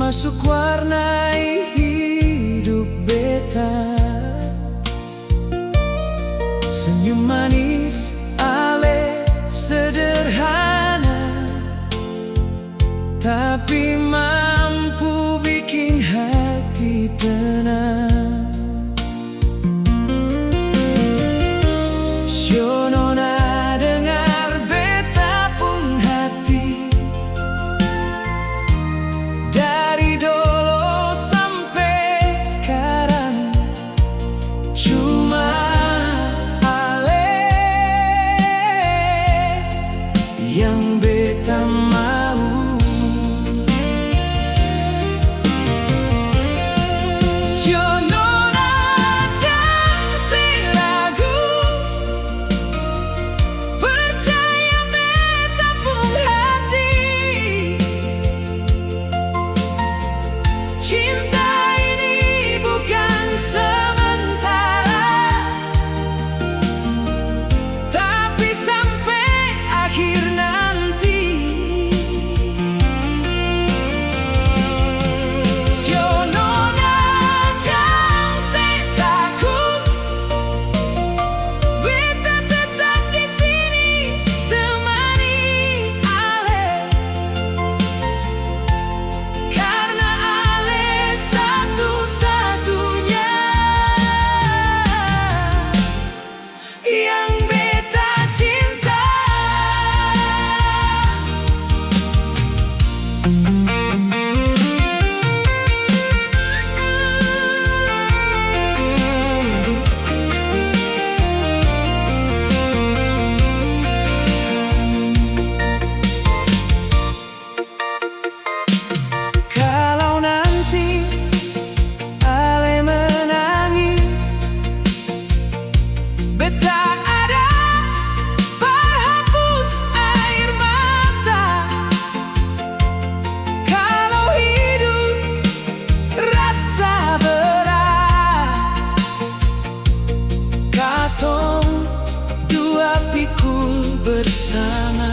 Masuk warnai hidup beta. Senyum manis ale sederhana, tapi mampu bikin hati tenang. Sionona dengar beta pun hati, dari dulu sampai sekarang cuma ale yang beta mau. Sionona jangan seragu, percaya beta pun hati. Cinta ini bukan sementara, tapi sampai akhir nanti. Sionona jangan takut, beta tetap di sini temani ale, karena ale satu-satunya yang beta cinta. Kalau nanti ale menangis, beta ada berhapus air mata. Kalau hidup rasa berat, katong dua pikul bersama.